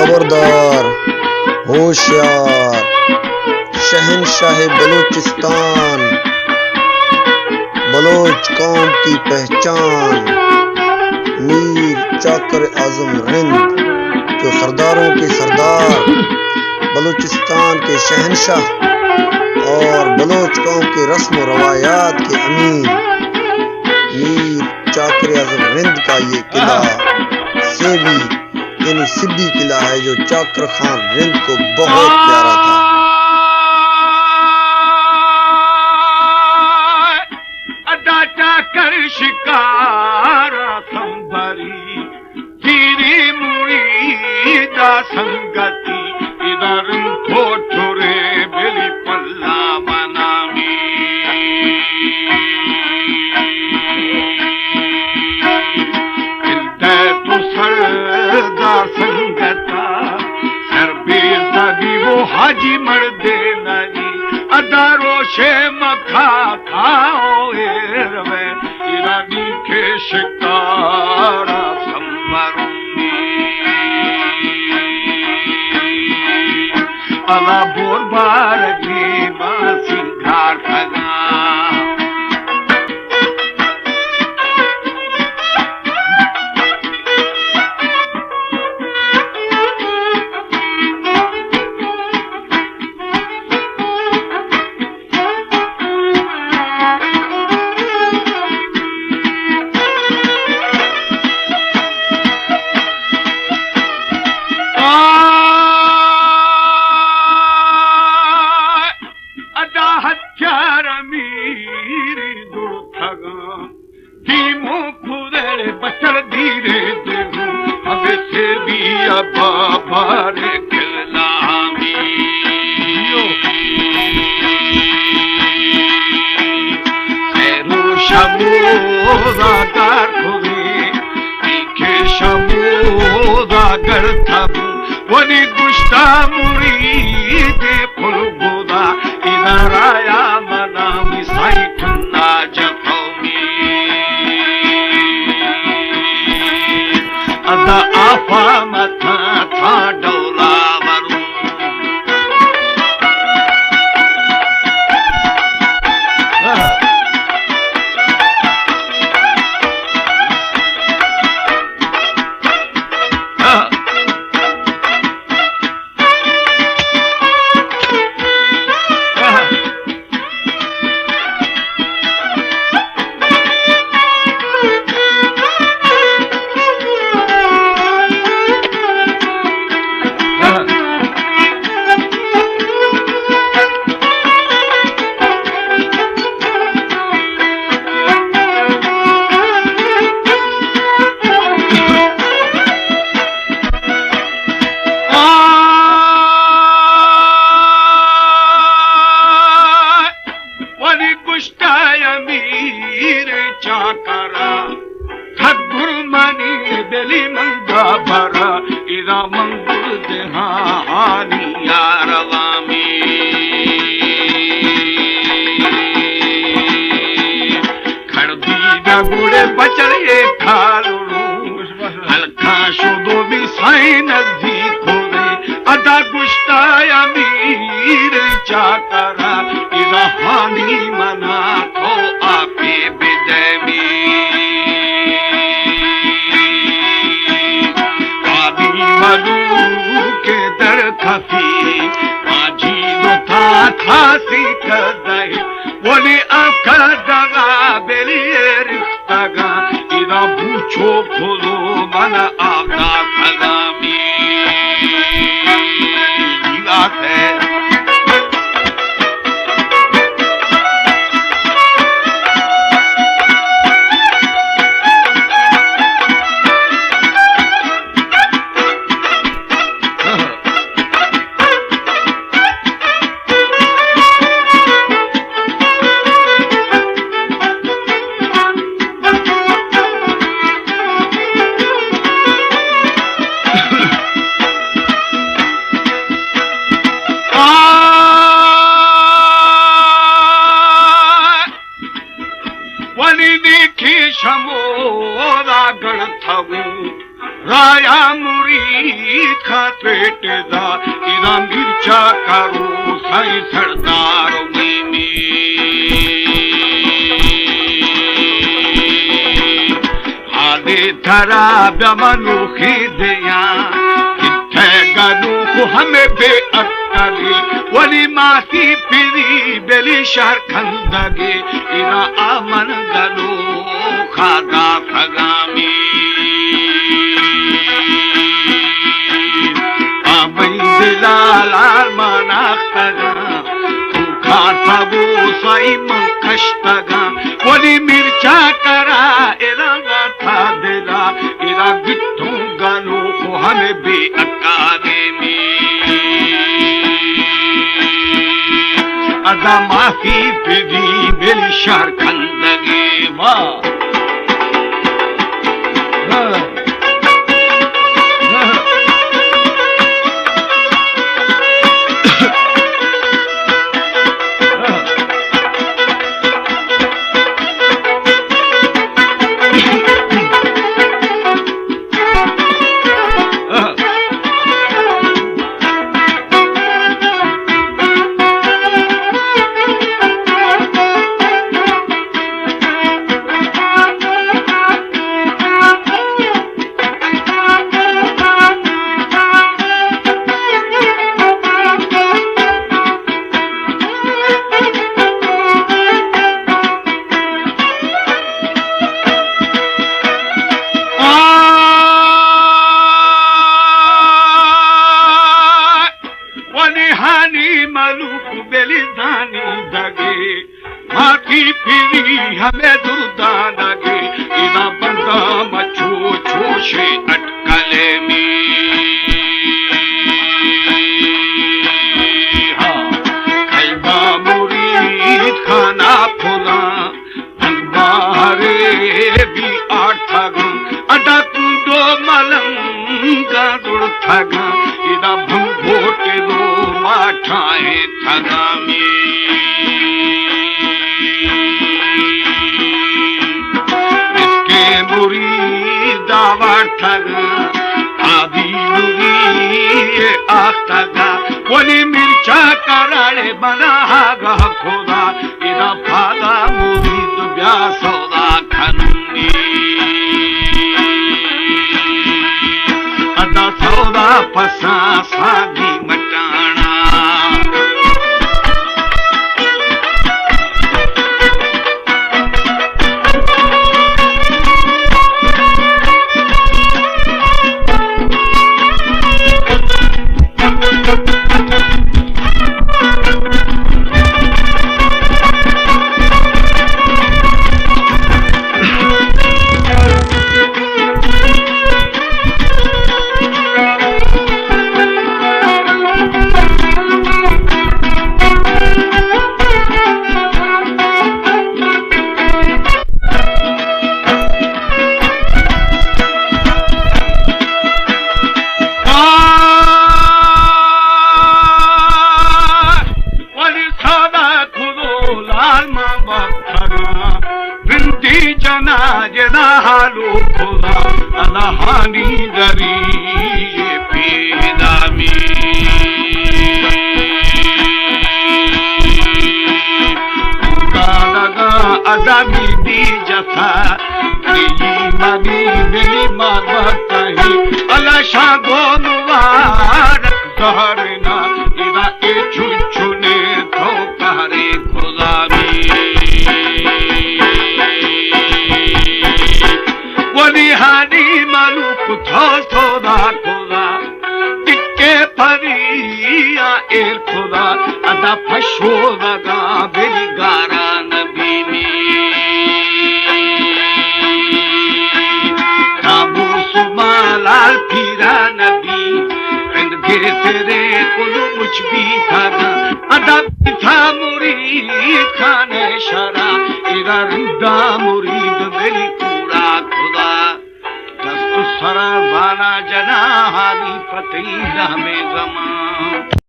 खबरदार, होशियार, शहंशाह बलूचिस्तान, बलोच कौम की पहचान, मीर चाकर आजम रिंद, जो सरदारों के सरदार, बलूचिस्तान के शहंशाह और बलोच कौम के रस्म व रवायात के अमीर, मीर चाकर आजम रिंद का ये किला सेवी यानी सिद्दी किला है, जो चाकर खान रिंद को बहुत प्यारा था। अदा चाकर शिकारा संभरी गिरी मुड़ी दा संगति इधर ठोठुरे बेली पल्ला मनामी संगता सरबे सदी वो हाजी मर्दे नहीं अदारो शे मखा खाओ एरवे ईरानी के शिकारा संबरूंगी अला बोर बार की मां सिंगार खगा वनी गुस्ता मुरीद फुलगुदा इधर आया मना मिसाई ठन्ना जखमी अदा आफा मथा था डोला वरू पेट दा इरा मिर्चा करो साईं सरदार में हाले धरा बमनुखी दिया किथे गनु हमें बेअक्कली वली मासी पिरी बेली शहर खंदगे इरा आमन गनु खादा फगामी लाल मनाख्तगा खाता वो साई मंकश्तगा वली मिर्चा करा इरा था दिला इरा गिट्टू गानों को हमें बेअकादे में अदा माफी बिदी बिल शहर खंदगे वाह हमें दुर्दा लगे इना बंदा मछो छोशे अटकले में खैबा मुरीद खाना फुला भंगारे भी आठगा अडा कुंडो मलंगा दुर्थगा इना भंगोटे दो माठाए थगा में आदि आख्तगा वली मिर्चा कराले बनागा खुदा इरा फादा मुरीद ब्या सौदा खनुंगी अदा सौदा फसा सागी मटाना हालो खुदा अनहानी दरी पेदामी लगा अदामी दी जथा मगी मिली माही अला शागो मुबारक जहरना इरा ए छुने तो करे खुदा हानी मालूक थो थोदा खुदा टिके फरिया एर खुदा अदा फशो लगा बिलगारा नबी में काबू सुमालाल फिरा नबी इंद गिर तेरे कुलु मुझ भी था अदा था मुरीद खाने शरा इरा रिदा मुरीद मेरी पूरा खुदा सरा वाला जना हाली पतीला में जमा